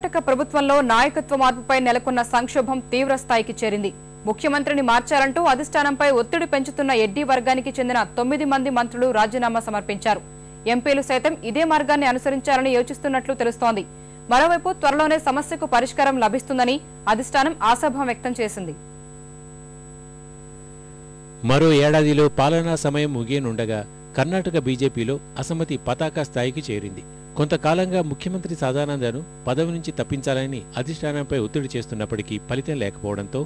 కర్ణాటక ప్రభుత్వంలో నాయకత్వ మార్పుపై నెలకొన్న సంక్షోభం తీవ్ర స్థాయికి చేరింది. ముఖ్యమంత్రిని మార్చాలంటూ అధిష్టానంపై ఒత్తిడి పెంచుతున్న ఎడ్డీ వర్గానికి చెందిన 9 మంది మంత్రులు రాజీనామా సమర్పించారు. ఎంపీలు సైతం ఇదే మార్గాన్ని అనుసరించాలని యోచిస్తున్నట్లు తెలుస్తోంది. మరోవైపు త్వరలోనే సమస్యకు పరిష్కారం లభిస్తుందని అధిష్టానం ఆశాభావం వ్యక్తం చేసింది. మరో ఏడాదిలో పాలనా సమయం ముగియనుండగా కర్ణాటక బీజేపీలో అసమ్మతి పతాక స్థాయికి చేరింది. కొంతకాలంగా ముఖ్యమంత్రి సదానందను పదవి నుంచి తప్పించాలని అధిష్టానంపై ఒత్తిడి చేస్తున్నప్పటికీ ఫలితం లేకపోవడంతో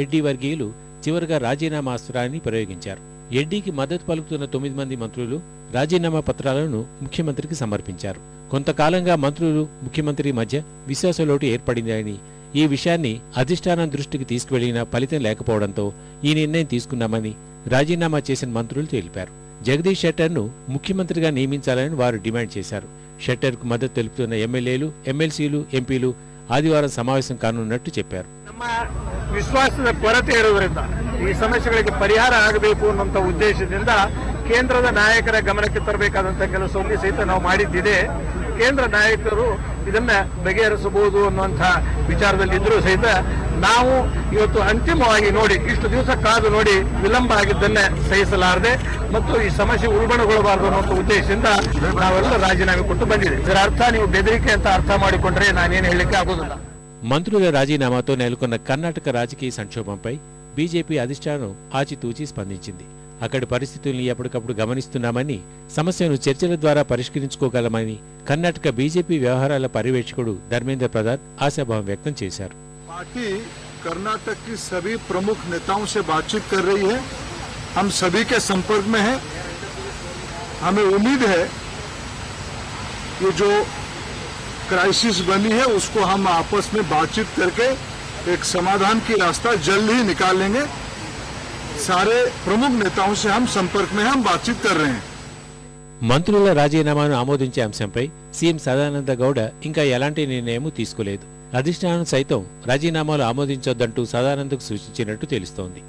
ఎడ్డీ వర్గీయులు చివరిగా రాజీనామా అస్త్రాన్ని ప్రయోగించారు. ఎడ్డీకి మద్దతు పలుకుతున్న 9 మంది మంత్రులు రాజీనామా పత్రాలను ముఖ్యమంత్రికి సమర్పించారు. కొంతకాలంగా మంత్రులు ముఖ్యమంత్రి మధ్య విశ్వాసలోటు ఏర్పడిందని, ఈ విషయాన్ని అధిష్టానం దృష్టికి తీసుకువెళ్లినా ఫలితం లేకపోవడంతో ఈ నిర్ణయం తీసుకున్నామని రాజీనామా చేసిన మంత్రులు తెలిపారు. జగదీష్ షెట్టర్ను ముఖ్యమంత్రిగా నియమించాలని వారు డిమాండ్ చేశారు. షెట్టర్కు మద్దతు తెలుపుతున్న ఎమ్మెల్యేలు, ఎమ్మెల్సీలు, ఎంపీలు ఆదివారం సమావేశం కానున్నట్టు చెప్పారు. ನಮ್ಮ ವಿಶ್ವಾಸದ ಕೊರತೆ ಇರುವುದರಿಂದ ಈ ಸಮಸ್ಯೆಗಳಿಗೆ ಪರಿಹಾರ ಆಗಬೇಕು ಅನ್ನುವಂತ ಉದ್ದೇಶದಿಂದ ಕೇಂದ್ರದ ನಾಯಕರ ಗಮನಕ್ಕೆ ತರಬೇಕಾದಂತ ಕೆಲಸವನ್ನು ಸಹಿತ ನಾವು ಮಾಡಿದ್ದಿದೆ. ಕೇಂದ್ರ ನಾಯಕರು ಇದನ್ನ ಬಗೆಹರಿಸಬಹುದು ಅನ್ನುವಂತ ವಿಚಾರದಲ್ಲಿ ಇದ್ರೂ ಸಹಿತ ನಾವು ಇವತ್ತು ಅಂತಿಮವಾಗಿ ನೋಡಿ ಇಷ್ಟು ದಿವಸ ಕಾದು ನೋಡಿ ವಿಳಂಬ ಆಗಿದ್ದನ್ನೇ ಸಹಿಸಲಾರದೆ ಮತ್ತು ಈ ಸಮಸ್ಯೆ ಉಲ್ಬಣಗೊಳ್ಳಬಾರದು ಅನ್ನುವಂತ ಉದ್ದೇಶದಿಂದ ನಾವೆಲ್ಲ ರಾಜೀನಾಮೆ ಕೊಟ್ಟು ಬಂದಿದೆ. ಇದರ ಅರ್ಥ ನೀವು ಬೆದರಿಕೆ ಅಂತ ಅರ್ಥ ಮಾಡಿಕೊಂಡ್ರೆ ನಾನೇನು ಹೇಳಲಿಕ್ಕೆ ಆಗೋದಿಲ್ಲ. మంత్రుల రాజీనామాతో నెలకొన్న కర్ణాటక రాజకీయ సంక్షోభంపై బీజేపీ అధిష్టానం ఆచితూచి స్పందించింది. అక్కడి పరిస్థితుల్ని ఎప్పటికప్పుడు గమనిస్తున్నామని, సమస్యను చర్చల ద్వారా పరిష్కరించుకోగలమని కర్ణాటక బీజేపీ వ్యవహారాల పర్యవేక్షకుడు ధర్మేంద్ర ప్రధాన్ ఆశాభావం వ్యక్తం చేశారు. पार्टी कर्नाटक की सभी प्रमुख नेताओं से बातचीत कर रही है. हम सभी के संपर्क में हैं. हमें उम्मीद है कि जो क्राइसिस बनी है उसको हम आपस में बातचीत करके एक समाधान की रास्ता जल्द ही निकाल लेंगे. सारे प्रमुख नेताओं से हम संपर्क में हम बातचीत कर रहे हैं. మంత్రుల రాజీనామాను ఆమోదించే అంశంపై సీఎం సదానంద గౌడ ఇంకా ఎలాంటి నిర్ణయం తీసుకోలేదు. అధిష్టానం సైతం రాజీనామాలు ఆమోదించొద్దంటూ సదానందకు సూచించినట్టు తెలుస్తోంది.